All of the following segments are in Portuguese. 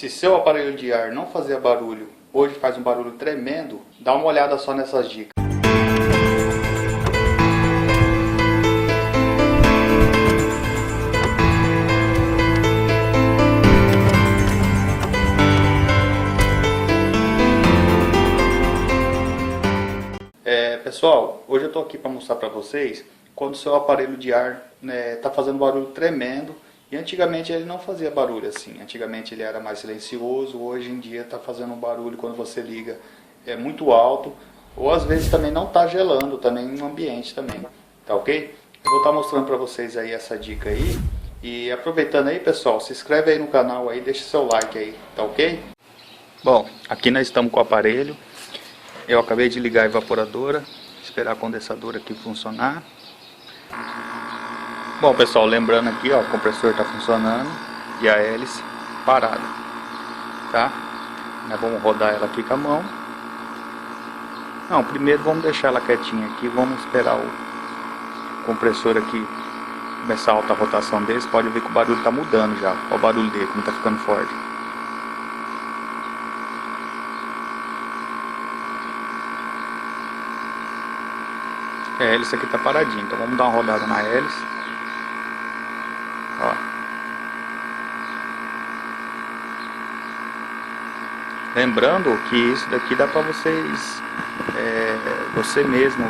Se seu aparelho de ar não fazia barulho, hoje faz um barulho tremendo, dá uma olhada só nessas dicas. Pessoal, hoje eu estou aqui para mostrar para vocês quando o seu aparelho de ar está fazendo barulho tremendo. E antigamente ele não fazia barulho assim, antigamente ele era mais silencioso, hoje em dia está fazendo um barulho quando você liga, é muito alto, ou às vezes também não está gelando também no ambiente também, tá ok? Eu vou estar mostrando para vocês aí essa dica aí, e aproveitando aí pessoal, se inscreve aí no canal aí, deixa seu like aí, tá ok? Bom, aqui nós estamos com o aparelho, eu acabei de ligar a evaporadora, esperar a condensadora aqui funcionar. Bom pessoal, lembrando aqui, ó, o compressor está funcionando e a hélice parada, tá? Nós vamos rodar ela aqui com a mão. Não, primeiro vamos deixar ela quietinha aqui, vamos esperar o compressor aqui começar a alta rotação dele. Você pode ver que o barulho está mudando já, olha o barulho dele, como está ficando forte. A hélice aqui está paradinha, então vamos dar uma rodada na hélice. Ó. Lembrando que isso daqui dá para vocês, você mesmo,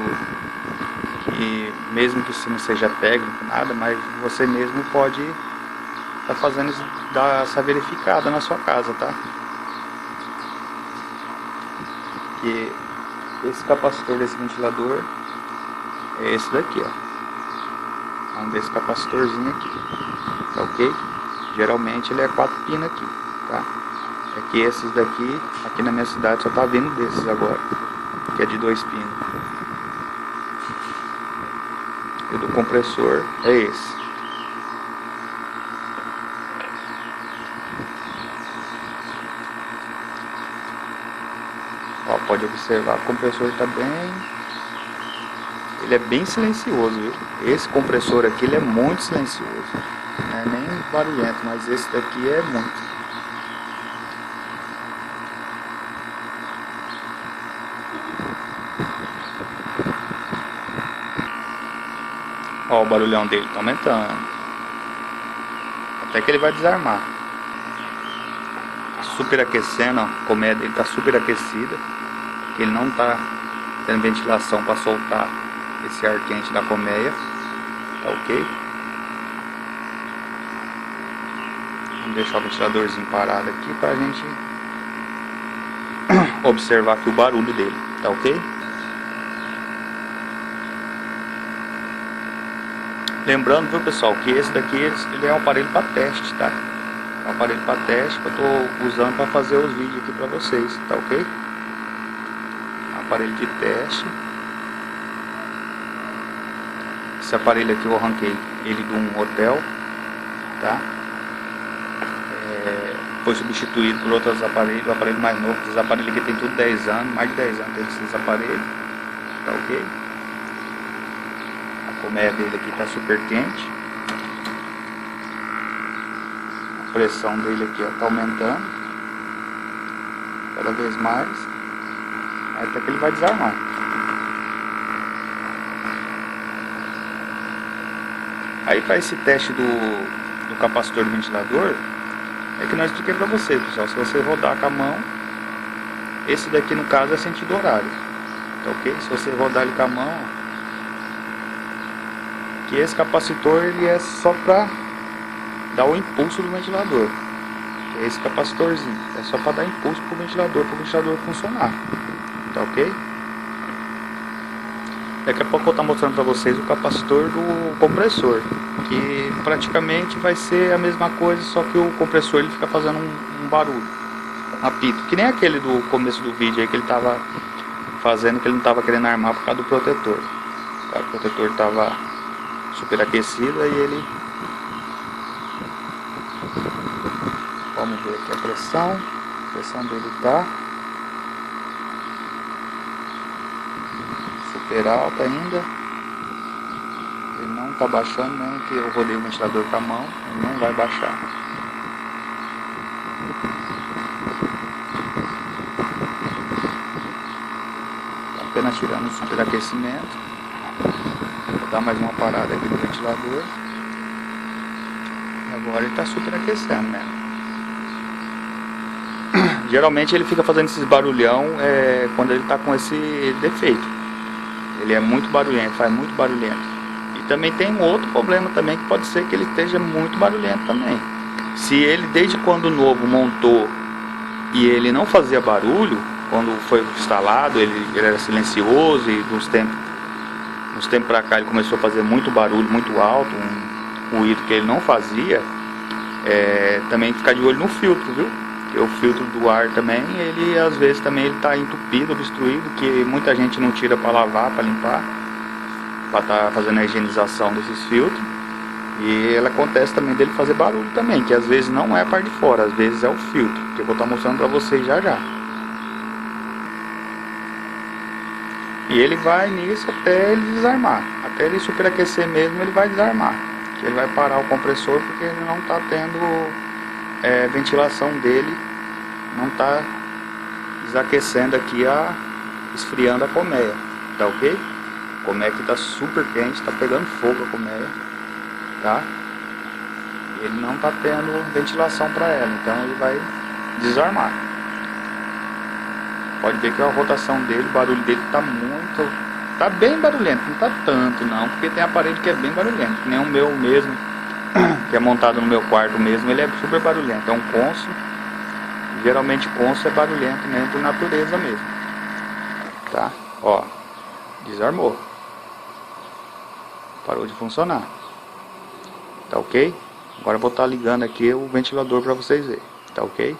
que mesmo que você não seja técnico, nada, mas você mesmo pode estar fazendo isso, dar essa verificada na sua casa, tá? Que esse capacitor desse ventilador é esse daqui, ó. Um desse capacitorzinho aqui, tá ok? Geralmente ele é 4 pinos aqui, tá? É que esses daqui, aqui na minha cidade só tá vindo desses agora, que é de 2 pinos. E o do compressor é esse. Ó, pode observar, o compressor tá bem... Ele é bem silencioso, viu? Esse compressor aqui ele é muito silencioso. Não é nem barulhento, mas esse daqui é muito. Ó, o barulhão dele tá aumentando. Até que ele vai desarmar. Superaquecendo, ó. A colmeia dele tá superaquecida. Ele não tá tendo ventilação para soltar esse ar quente da colmeia, tá ok? Vamos deixar o ventiladorzinho parado aqui pra gente observar aqui o barulho dele, tá ok? Lembrando, viu pessoal, que esse daqui ele é um aparelho para teste, tá? É um aparelho para teste que eu tô usando para fazer os vídeos aqui para vocês, tá ok? É um aparelho de teste. Esse aparelho aqui eu arranquei ele de um hotel, tá? Foi substituído por outros aparelhos, o aparelho mais novo. Esses aparelhos aqui tem tudo 10 anos, mais de 10 anos tem esses aparelhos, tá ok? A colmeia dele aqui tá super quente. A pressão dele aqui, ó, tá aumentando cada vez mais, até que ele vai desarmar. Aí para esse teste do capacitor do ventilador, é que nós expliquei para você, pessoal. Se você rodar com a mão, esse daqui no caso é sentido horário, tá ok? Se você rodar ele com a mão, que esse capacitor ele é só para dar o impulso do ventilador, que é esse capacitorzinho, é só para dar impulso pro ventilador funcionar, tá ok? Daqui a pouco eu vou estar mostrando para vocês o capacitor do compressor, que praticamente vai ser a mesma coisa, só que o compressor ele fica fazendo um barulho, um apito, que nem aquele do começo do vídeo aí que ele estava fazendo, que ele não estava querendo armar por causa do protetor, tá? O protetor estava superaquecido, aí ele... Vamos ver aqui a pressão dele tá super alta ainda. Ele não tá baixando, mesmo que eu rodei o ventilador com a mão, ele não vai baixar. nós tiramos o superaquecimento. Vou dar mais uma parada aqui no ventilador. Agora ele está superaquecendo, né? Geralmente ele fica fazendo esses barulhão quando ele está com esse defeito. Ele é muito barulhento, faz muito barulhento. E também tem um outro problema também, que pode ser que ele esteja muito barulhento também. Se ele desde quando novo montou e ele não fazia barulho, quando foi instalado ele era silencioso, e dos tempos pra cá ele começou a fazer muito barulho, muito alto, um ruído que ele não fazia. Também ficar de olho no filtro, viu? Porque o filtro do ar também, ele às vezes também ele está entupido, obstruído, que muita gente não tira para lavar, para limpar, para estar fazendo a higienização desses filtros. E ele acontece também dele fazer barulho também, que às vezes não é a parte de fora, às vezes é o filtro, que eu vou estar mostrando para vocês já já. E ele vai nisso até ele desarmar, até ele superaquecer mesmo, ele vai desarmar. Ele vai parar o compressor porque ele não está tendo ventilação dele, não está desaquecendo aqui, esfriando a colmeia, tá ok? A colmeia aqui está super quente, está pegando fogo a colmeia, tá? Ele não está tendo ventilação para ela, então ele vai desarmar. Pode ver que a rotação dele, o barulho dele tá bem barulhento, não tá tanto não, porque tem aparelho que é bem barulhento, que nem o meu mesmo, que é montado no meu quarto mesmo, ele é super barulhento, é um Consul. Geralmente Consul é barulhento mesmo, por natureza mesmo, tá? Ó, desarmou, parou de funcionar, tá ok? Agora eu vou estar ligando aqui o ventilador para vocês verem, tá ok?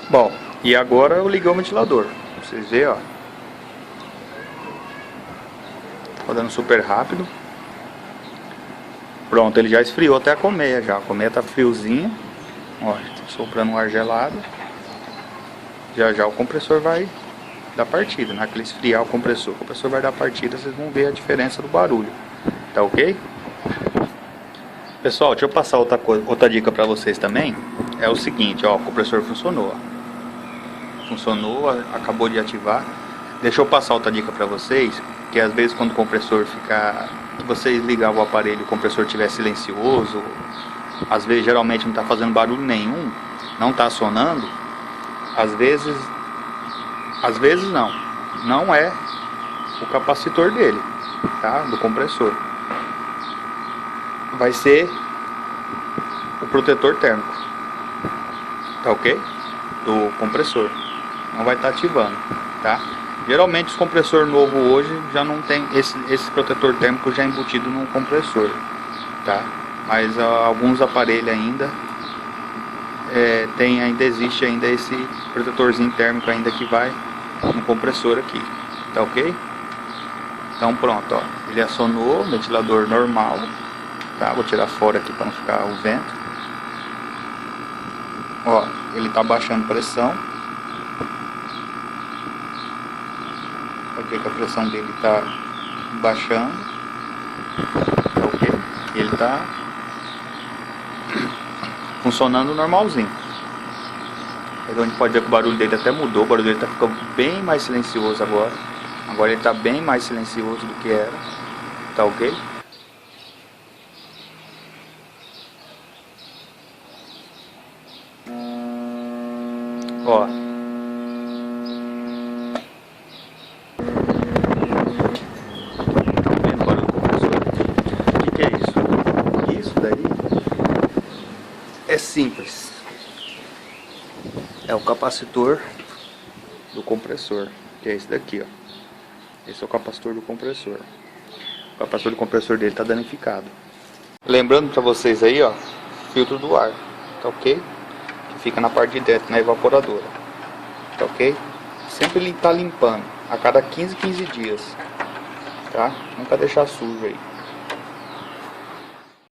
Bom, e agora eu liguei o ventilador, pra vocês verem, ó. Rodando super rápido. Pronto, ele já esfriou até a colmeia já. A colmeia tá friozinha. Ó, tá soprando um ar gelado. Já já o compressor vai dar partida. Na hora que ele esfriar o compressor vai dar partida. Vocês vão ver a diferença do barulho. Tá ok? Pessoal, deixa eu passar outra dica pra vocês também. É o seguinte, ó, o compressor funcionou. Funcionou, acabou de ativar. Deixa eu passar outra dica pra vocês. Que às vezes quando o compressor ficar, que vocês ligar o aparelho e o compressor estiver silencioso, às vezes geralmente não está fazendo barulho nenhum, não está sonando, às vezes não é o capacitor dele, tá? Do compressor. Vai ser o protetor térmico, tá ok? Do compressor, não vai estar ativando, tá? Geralmente os compressores novos hoje já não tem esse protetor térmico já embutido no compressor, tá? Mas alguns aparelhos ainda ainda existe ainda esse protetorzinho térmico ainda que vai no compressor aqui, tá ok? Então pronto, ó, ele acionou, ventilador normal, tá? Vou tirar fora aqui para não ficar o vento. Ó, ele tá baixando pressão. Pode ver que a pressão dele está baixando, tá ok? E ele está funcionando normalzinho. Aí onde pode ver que o barulho dele até mudou, o barulho dele está ficando bem mais silencioso agora. Agora ele está bem mais silencioso do que era, tá ok? Ó. É simples, é o capacitor do compressor, que é esse daqui, ó. Esse é o capacitor do compressor. O capacitor do compressor dele está danificado. Lembrando para vocês aí, ó, filtro do ar, tá ok? Que fica na parte de dentro, na evaporadora, tá ok? Sempre ele tá limpando a cada 15 dias, tá? Nunca deixar sujo aí.